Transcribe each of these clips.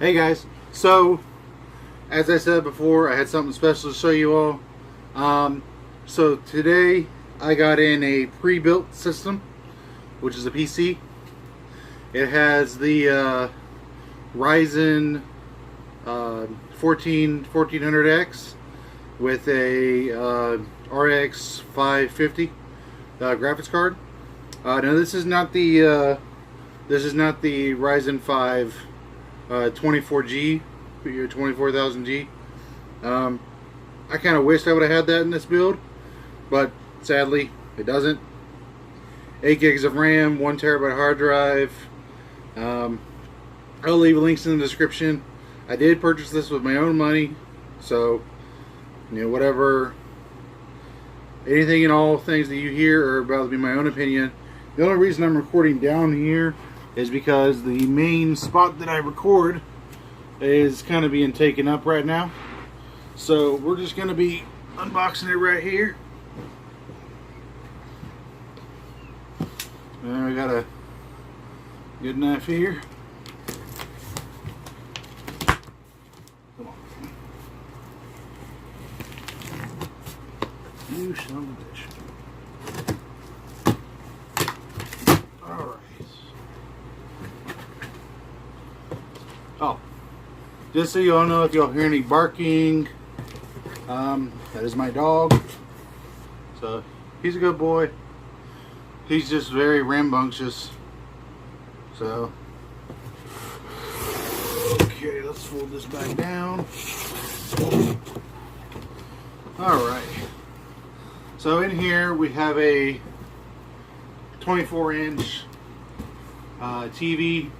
Hey guys, so as I said before, I had something special to show you all. So today I got in a pre-built system, which is a PC. It has the Ryzen 1400X with a RX 550 graphics card. Now this is not the Ryzen 5 24G, your 24,000G. I kind of wished I would have had that in this build, but sadly it doesn't. 8 gigs of RAM, 1 terabyte hard drive. I'll leave links in the description. I did purchase this with my own money, so whatever, anything and all things that you hear are about to be my own opinion. The only reason I'm recording down here is because the main spot that I record is kind of being taken up right now. So we're just going to be unboxing it right here. And we got a good knife here. Come on. You son of a bitch. Alright. Oh, just so you all know, if y'all hear any barking, that is my dog. So he's a good boy. He's just very rambunctious. So okay, let's fold this back down. Alright, so in here we have a 24-inch TV,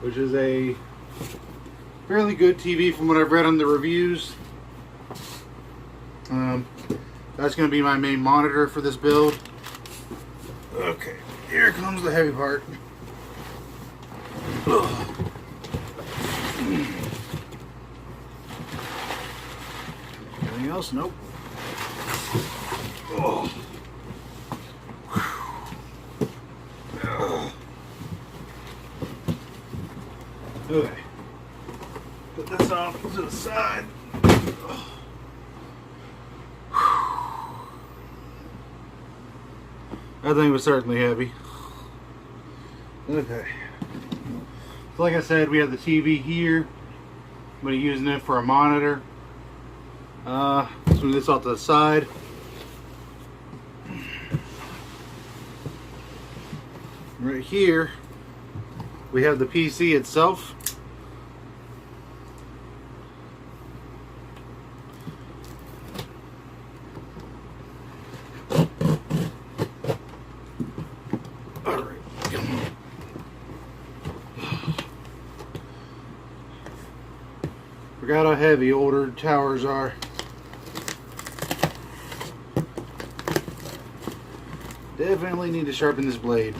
which is a fairly good TV from what I've read on the reviews. That's going to be my main monitor for this build. Okay, here comes the heavy part. Anything else? Nope. Okay, put this off to the side. That thing was certainly heavy. Okay, so like I said, we have the TV here. I'm going to be using it for a monitor. Let's move this off to the side. Right here we have the PC itself. Alright, come on. Forgot how heavy older towers are. Definitely need to sharpen this blade.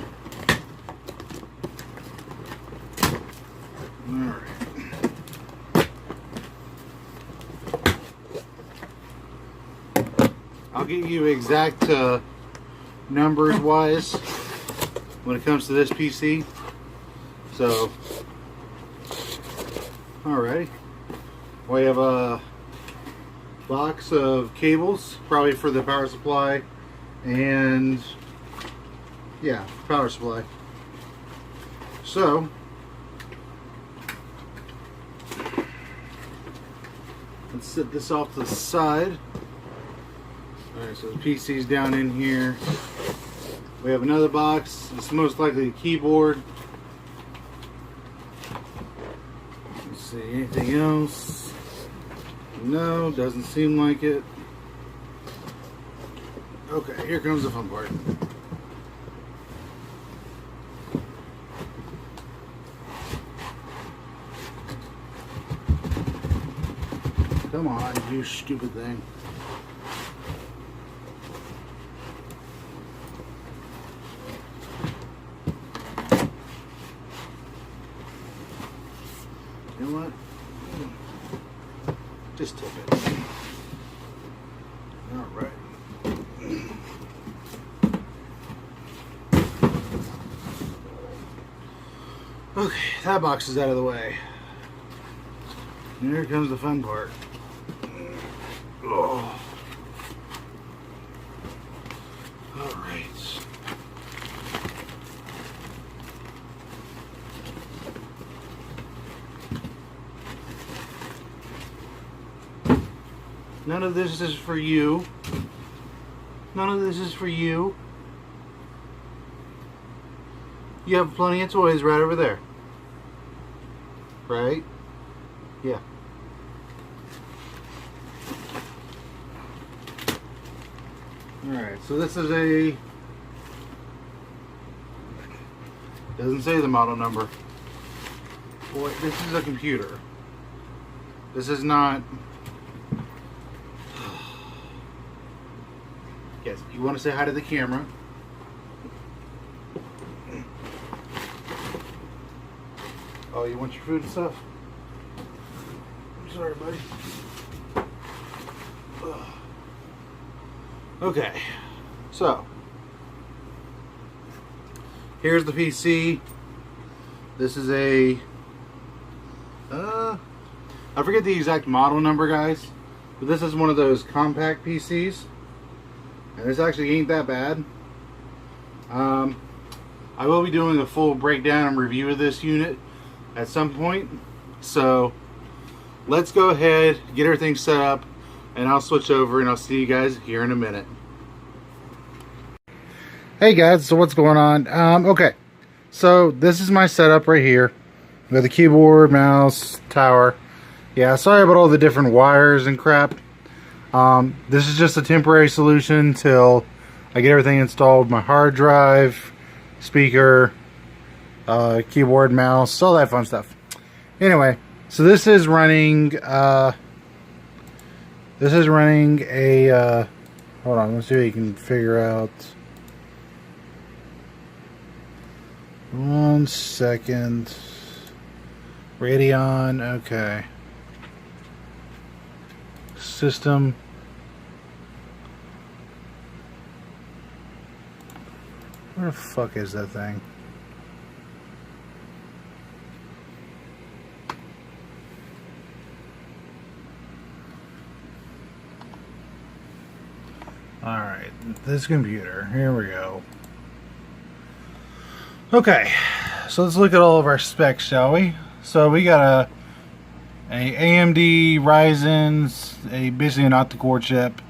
I'll give you exact numbers wise when it comes to this PC. So, alright, we have a box of cables, probably for the power supply, and yeah, power supply. So let's set this off to the side. Alright, so the PC's down in here. We have another box. It's most likely a keyboard. Let's see, anything else? No, doesn't seem like it. Okay, here comes the fun part. Come on, you stupid thing. You know what? Just tip it. Alright. Okay, that box is out of the way. And here comes the fun part. Oh. Alright. None of this is for you. None of this is for you. You have plenty of toys right over there. Right? Yeah. Alright, so this is a... doesn't say the model number. Boy, this is a computer. This is not... Yes, you want to say hi to the camera. Oh, you want your food and stuff? I'm sorry, buddy. Ugh. Okay, so here's the PC. This is a I forget the exact model number, guys, but this is one of those compact PCs. And this actually ain't that bad. I will be doing a full breakdown and review of this unit at some point. So let's go ahead, get everything set up, and I'll switch over and I'll see you guys here in a minute. Hey guys, so what's going on? Okay, so this is my setup right here with the keyboard, mouse, tower. Yeah, sorry about all the different wires and crap. This is just a temporary solution till I get everything installed. My hard drive, speaker, keyboard, mouse, all that fun stuff. Anyway, so this is running a hold on, let's see if you can figure out. 1 second. Radeon, okay. System. Where the fuck is that thing? Alright, this computer. Here we go. Okay, so let's look at all of our specs, shall we? So we got a AMD Ryzen, basically an octa-core chip,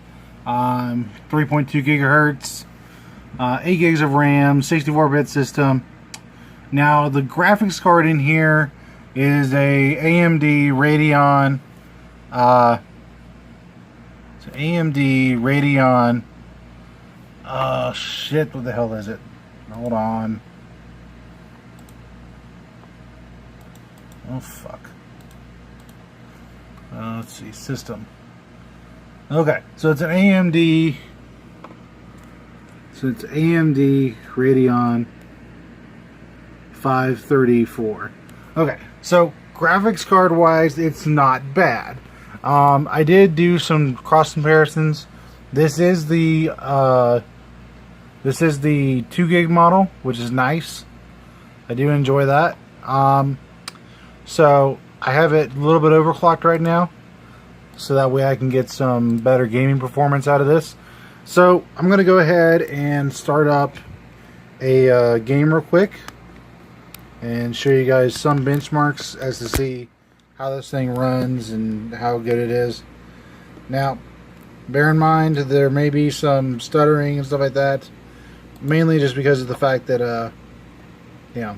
3.2 gigahertz, 8 gigs of RAM, 64-bit system. Now the graphics card in here is a AMD Radeon. It's AMD Radeon. Shit! What the hell is it? Hold on. Oh fuck. Let's see, system. Okay, so it's an AMD. So it's AMD Radeon 534. Okay, so graphics card wise, it's not bad. I did do some cross comparisons. This is the 2 gig model, which is nice. I do enjoy that. So I have it a little bit overclocked right now, so that way I can get some better gaming performance out of this. So I'm going to go ahead and start up a game real quick and show you guys some benchmarks as to see how this thing runs and how good it is. Now, bear in mind there may be some stuttering and stuff like that, mainly just because of the fact that yeah,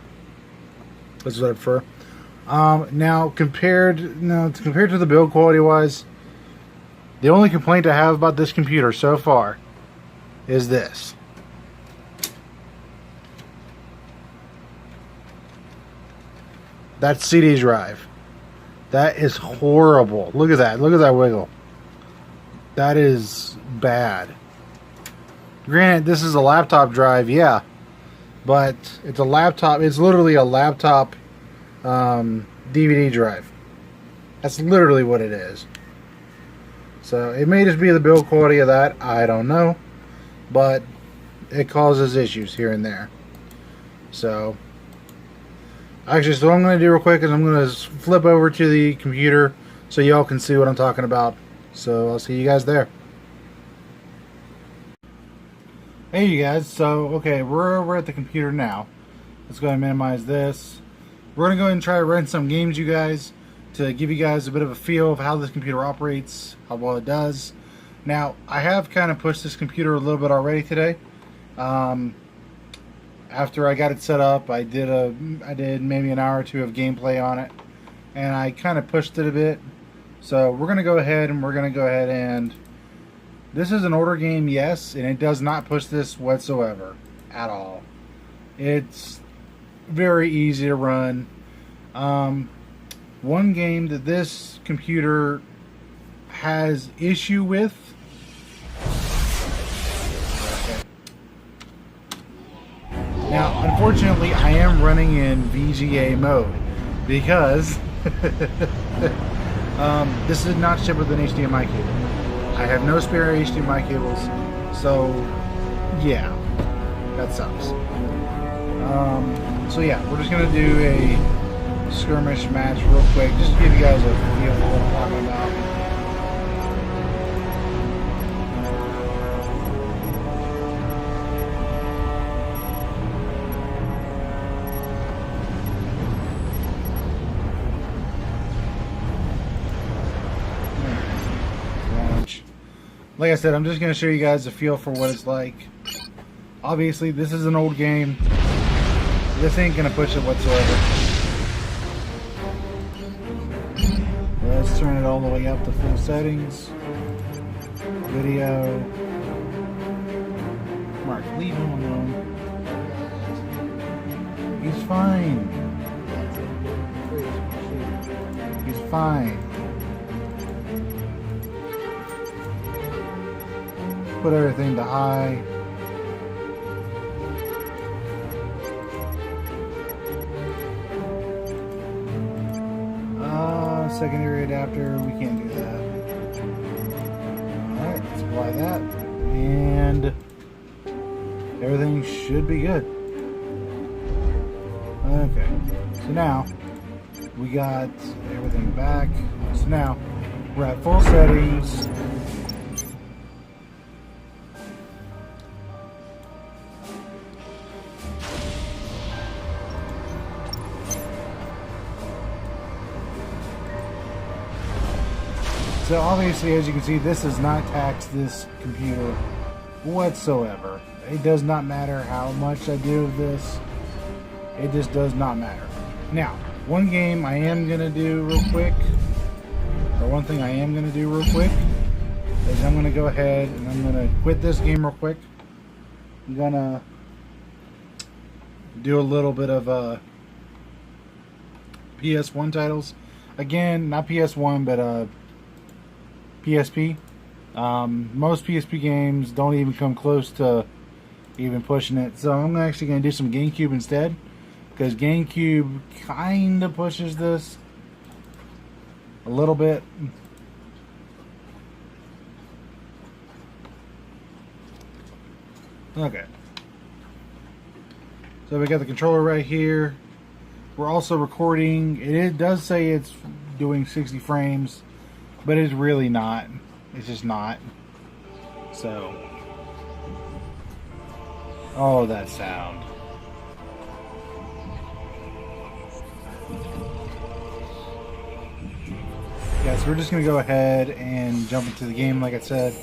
this is what I prefer. Now compared to the build quality wise, the only complaint I have about this computer so far is this. That CD drive. That is horrible. Look at that. Look at that wiggle. That is bad. Granted, this is a laptop drive, yeah. But it's a laptop. It's literally a laptop DVD drive. That's literally what it is. So it may just be the build quality of that. I don't know. But it causes issues here and there. So Actually, so what I'm going to do real quick is I'm going to flip over to the computer so y'all can see what I'm talking about. So I'll see you guys there. Hey you guys, so okay, we're over at the computer now. Let's go ahead and minimize this. We're going to go ahead and try to run some games, you guys, to give you guys a bit of a feel of how this computer operates, how well it does. Now, I have kind of pushed this computer a little bit already today. After I got it set up, I did maybe an hour or two of gameplay on it, and I kind of pushed it a bit. So we're going to go ahead and this is an older game, yes, and it does not push this whatsoever at all. It's very easy to run. One game that this computer has issue with. Now, unfortunately, I am running in VGA mode because this is not shipped with an HDMI cable. I have no spare HDMI cables, so yeah, that sucks. So yeah, we're just gonna do a skirmish match real quick, just to give you guys a feel for what I'm talking about. Like I said, I'm just going to show you guys a feel for what it's like. Obviously, this is an old game. This ain't going to push it whatsoever. Let's turn it all the way up to full settings. Video. Mark, leave him alone. He's fine. He's fine. Put everything to high. Secondary adapter, we can't do that. Alright, let's apply that. And everything should be good. Okay, so now we got everything back. So now we're at full settings. So obviously, as you can see, this does not tax this computer whatsoever. It does not matter how much I do of this. It just does not matter. Now, one game I am going to do real quick, or one thing I am going to do real quick, is I'm going to go ahead and I'm going to quit this game real quick. I'm going to do a little bit of PS1 titles. Again, not PS1, but PSP. Most PSP games don't even come close to even pushing it. So I'm actually going to do some GameCube instead, because GameCube kind of pushes this a little bit. Okay. So we got the controller right here. We're also recording. It does say it's doing 60 frames. But it's really not. It's just not. So. Oh, that sound. Yeah, so we're just going to go ahead and jump into the game, like I said.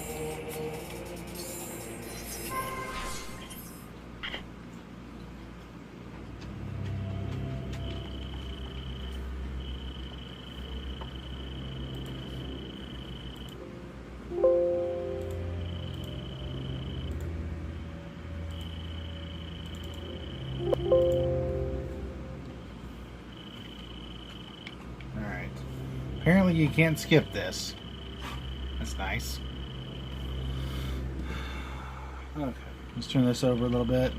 Apparently you can't skip this. That's nice. Okay, let's turn this over a little bit.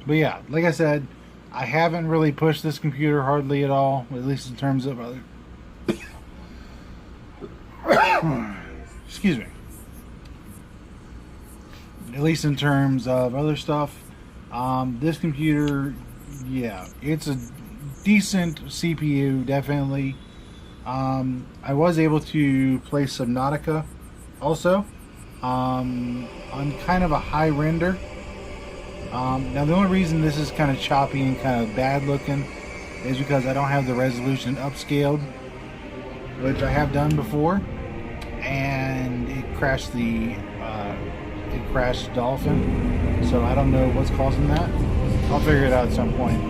But yeah, like I said, I haven't really pushed this computer hardly at all, at least in terms of other... Excuse me. At least in terms of other stuff. This computer, yeah, it's decent CPU, definitely. I was able to play Subnautica also on kind of a high render. Now the only reason this is kind of choppy and kind of bad looking is because I don't have the resolution upscaled, which I have done before, and it crashed the Dolphin. So I don't know what's causing that. I'll figure it out at some point.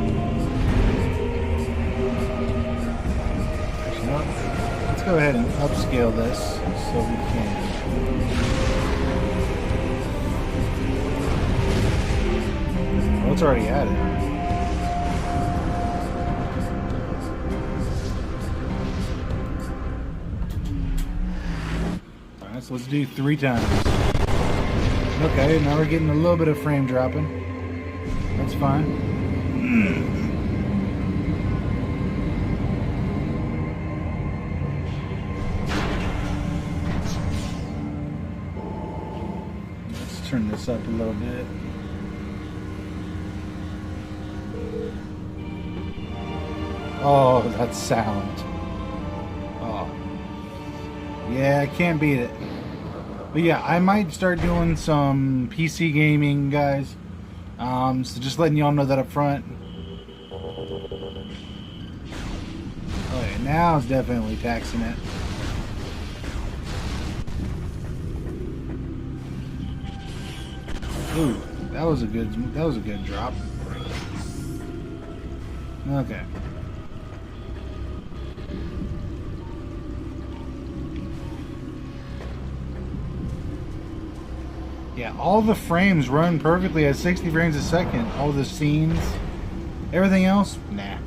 Actually, no, let's go ahead and upscale this so we can. Oh, it's already at it. Alright, so let's do 3 times. Okay, now we're getting a little bit of frame dropping. That's fine. Let's turn this up a little bit. Oh, that sound. Oh. Yeah, I can't beat it. But yeah, I might start doing some PC gaming, guys. So just letting y'all know that up front. Oh yeah, now it's definitely taxing it. Ooh, that was a good drop. Okay. Yeah, all the frames run perfectly at 60 frames a second. All the scenes. Everything else? Nah.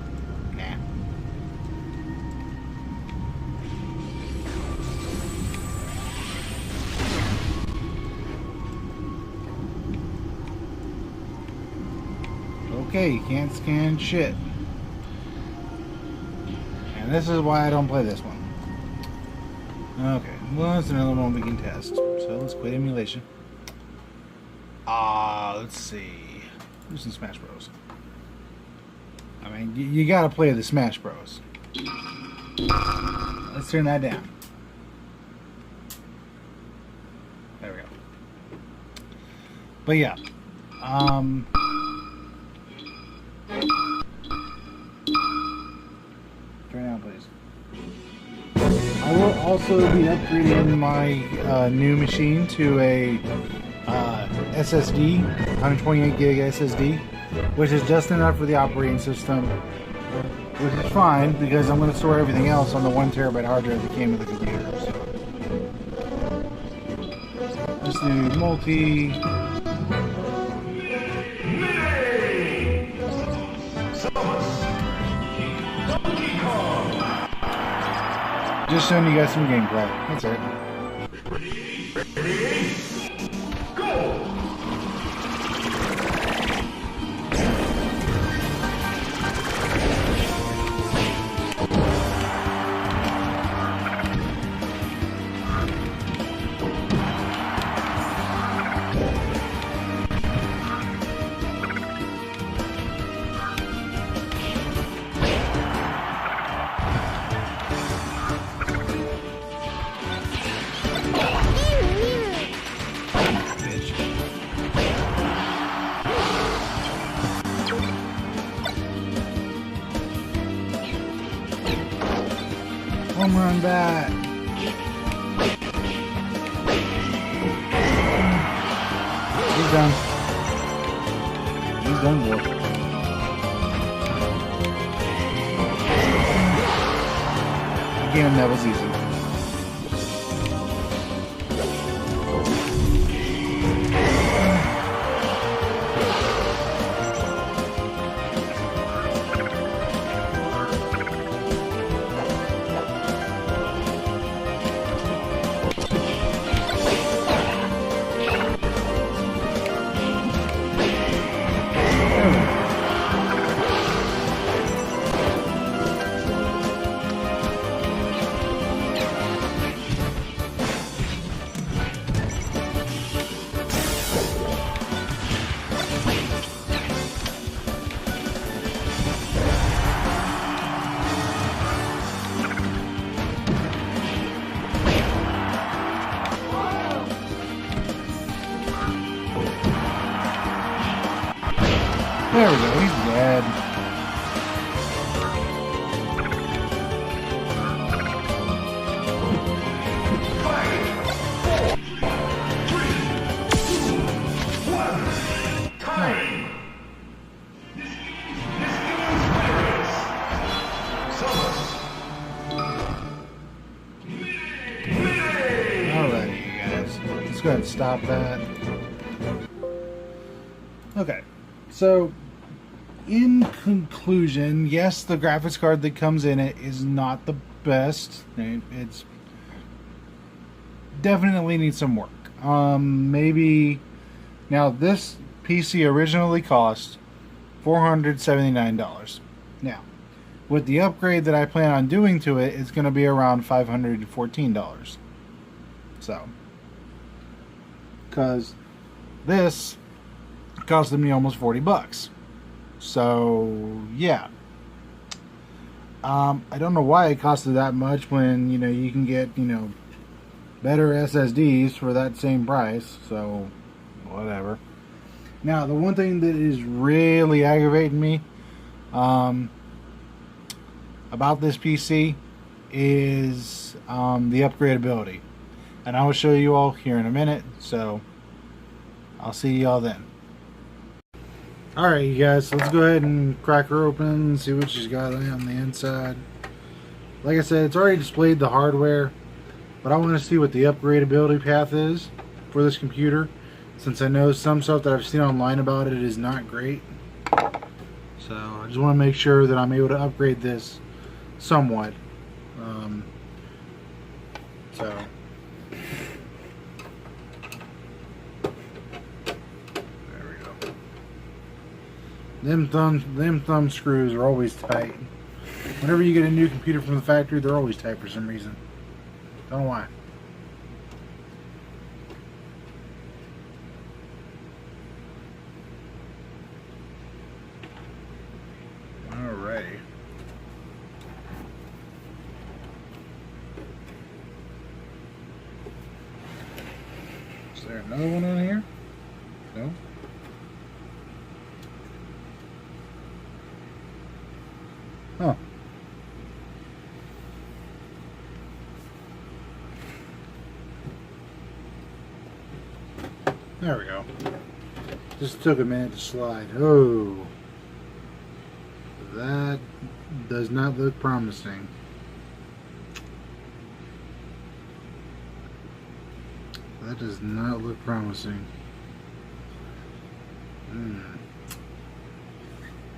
Nah. Okay, you can't scan shit. And this is why I don't play this one. Okay, well, that's another one we can test. So let's quit emulation. Let's see. Who's in Smash Bros? I mean, you gotta play the Smash Bros. Let's turn that down. There we go. But yeah. Turn down, please. I will also be upgrading my new machine to a SSD, 128 gig SSD, which is just enough for the operating system, which is fine because I'm going to store everything else on the 1 terabyte hard drive that came with the computer. So let's do multi. Just showing you guys some gameplay. That's it. Ready? Go! Home run bat. He's done. He's done, boy. Again, that was easy. There we go, he's dead. Go ahead and stop that. Okay, so in conclusion, yes, the graphics card that comes in it is not the best. It's definitely needs some work. Maybe now this PC originally cost $479. Now, with the upgrade that I plan on doing to it, it's going to be around $514. So. Because this costed me almost $40. So yeah, I don't know why it costed that much when you can get better SSDs for that same price. So whatever. Now the one thing that is really aggravating me about this PC is the upgradability. And I will show you all here in a minute, so I'll see y'all then. Alright, you guys, so let's go ahead and crack her open and see what she's got on the inside. Like I said, it's already displayed the hardware, but I want to see what the upgradability path is for this computer, since I know some stuff that I've seen online about it is not great. So I just want to make sure that I'm able to upgrade this somewhat. Them thumb screws are always tight. Whenever you get a new computer from the factory, they're always tight for some reason. Don't know why. Alrighty. Is there another one on here? No? Huh. There we go. Just took a minute to slide. Oh. That does not look promising. That does not look promising.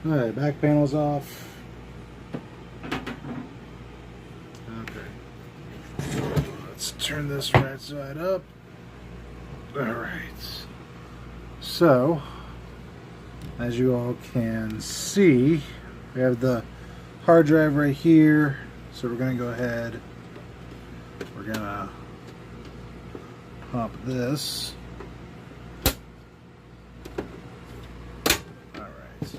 Alright, back panel's off. Let's turn this right side up. Alright. So, as you all can see, we have the hard drive right here. So we're going to go ahead. We're going to pop this. Alright.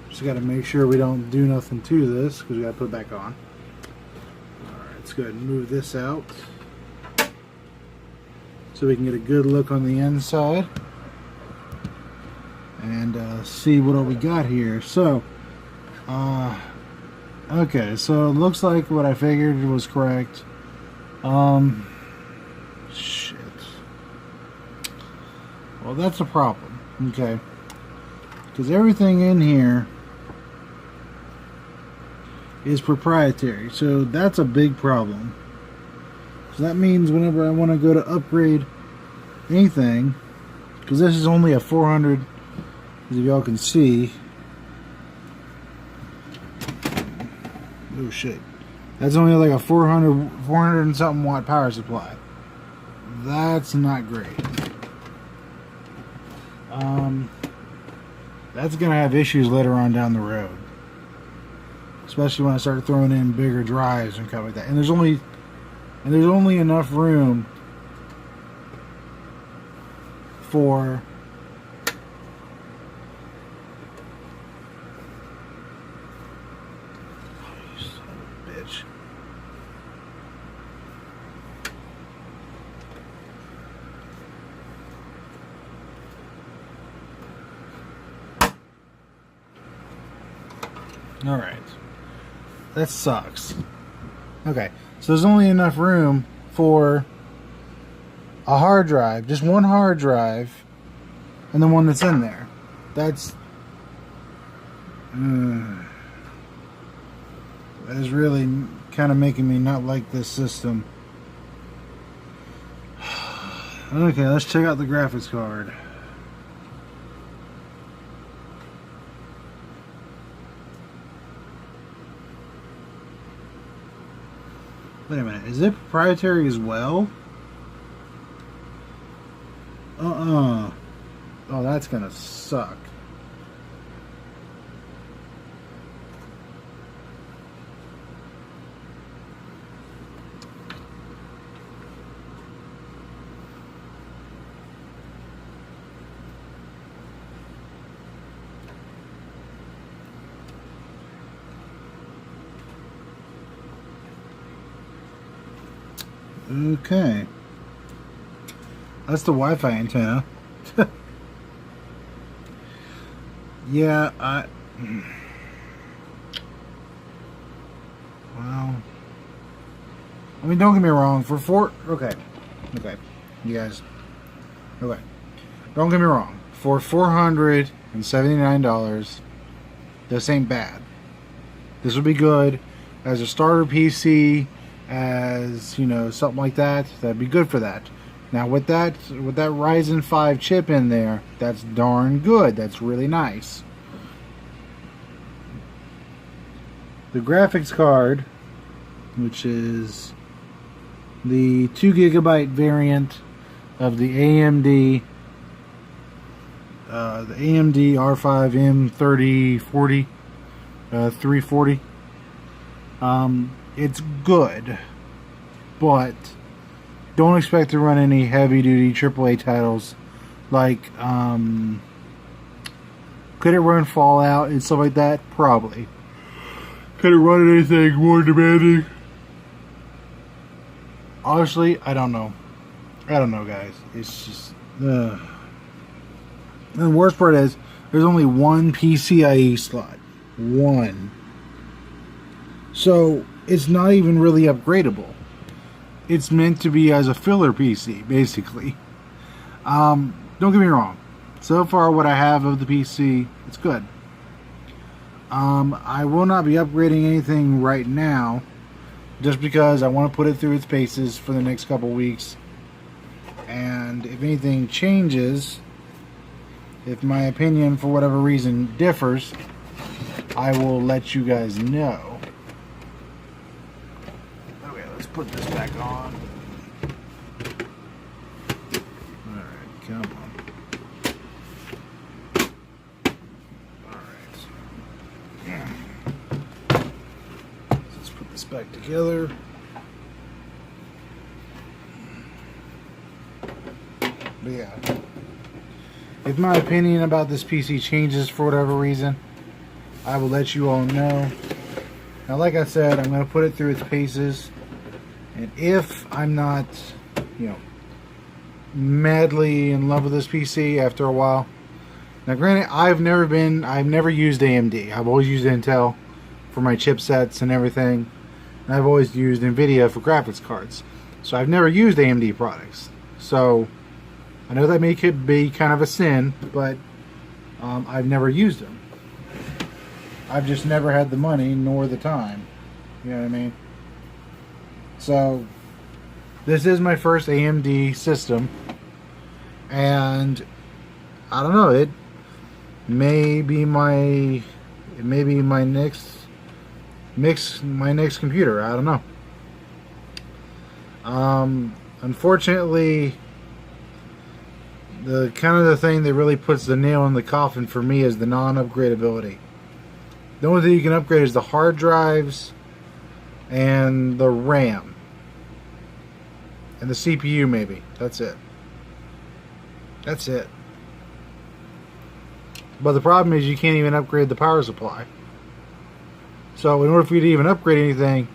Just got to make sure we don't do nothing to this because we got to put it back on. Alright, let's go ahead and move this out so we can get a good look on the inside and see what all we got here. So, okay, so it looks like what I figured was correct. Shit. Well, that's a problem. Okay. Because everything in here is proprietary. So that's a big problem. So that means whenever I want to go to upgrade anything, because this is only a 400, as y'all can see. Oh shit. That's only like a 400 and something watt power supply. That's not great. That's gonna have issues later on down the road. Especially when I start throwing in bigger drives and stuff like that. And there's only enough room for Alright. That sucks. Okay, so there's only enough room for a hard drive, just one hard drive, and the one that's in there. That's that is really kind of making me not like this system. Okay, let's check out the graphics card. Wait a minute, is it proprietary as well? Oh, that's gonna suck. Okay. That's the Wi-Fi antenna. Yeah, well, I mean, don't get me wrong, okay, you guys, okay, don't get me wrong, for $479, this ain't bad. This would be good as a starter PC, as, you know, something like that. That'd be good for that. Now with that Ryzen 5 chip in there, that's darn good. That's really nice. The graphics card, which is the 2GB variant of the AMD R5 M3040 340. It's good, but don't expect to run any heavy-duty AAA titles. Like, could it run Fallout and stuff like that? Probably. Could it run anything more demanding? Honestly, I don't know. I don't know, guys. It's just... And the worst part is, there's only one PCIe slot. One. So, it's not even really upgradable. It's meant to be as a filler PC, basically. Don't get me wrong. So far, what I have of the PC, it's good. I will not be upgrading anything right now, just because I want to put it through its paces for the next couple weeks. And if anything changes, if my opinion for whatever reason differs, I will let you guys know. Okay, let's put this back on. Alright, come on. Alright. Let's put this back together. But yeah, if my opinion about this PC changes for whatever reason, I will let you all know. Now, like I said, I'm going to put it through its paces, and if I'm not, you know, madly in love with this PC after a while. Now, granted, I've never used AMD. I've always used Intel for my chipsets and everything, and I've always used NVIDIA for graphics cards. So I've never used AMD products. So I know that could be kind of a sin, but I've never used them. I've just never had the money nor the time. You know what I mean? So this is my first AMD system, and I don't know, it may be my next computer. I don't know. Unfortunately, the thing that really puts the nail in the coffin for me is the non-upgradability. The only thing you can upgrade is the hard drives and the RAM and the CPU, maybe. That's it. That's it. But the problem is you can't even upgrade the power supply. So in order for you to even upgrade anything,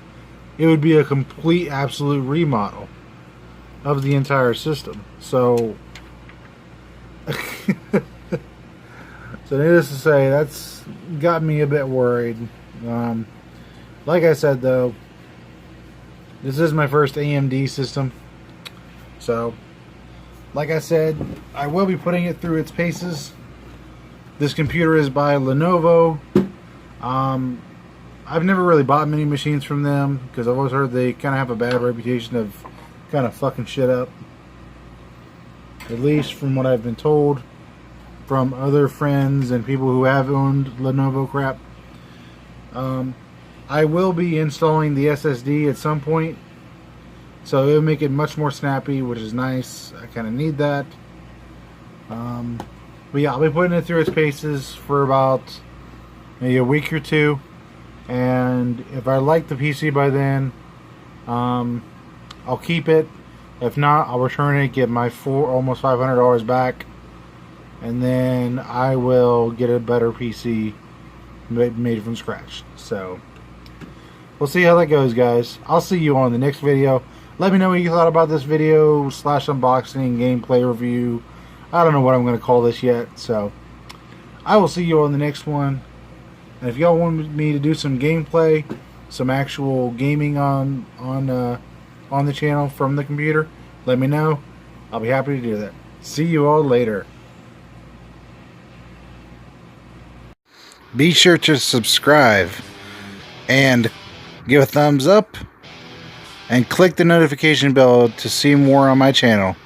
it would be a complete, absolute remodel of the entire system. So so needless to say, that's got me a bit worried. Like I said though, this is my first AMD system. So, like I said, I will be putting it through its paces. This computer is by Lenovo. I've never really bought many machines from them because I've always heard they kind of have a bad reputation of kind of fucking shit up. At least from what I've been told from other friends and people who have owned Lenovo crap. I will be installing the SSD at some point, so it'll make it much more snappy, which is nice. I kind of need that. But yeah, I'll be putting it through its paces for about maybe a week or two, and if I like the PC by then, I'll keep it. If not, I'll return it, get my almost $500 back, and then I will get a better PC made from scratch. So we'll see how that goes, guys. I'll see you on the next video. Let me know what you thought about this video / unboxing, gameplay review. I don't know what I'm going to call this yet. So I will see you on the next one. And if y'all want me to do some gameplay, some actual gaming on the channel from the computer, let me know. I'll be happy to do that. See you all later. Be sure to subscribe and give a thumbs up and click the notification bell to see more on my channel.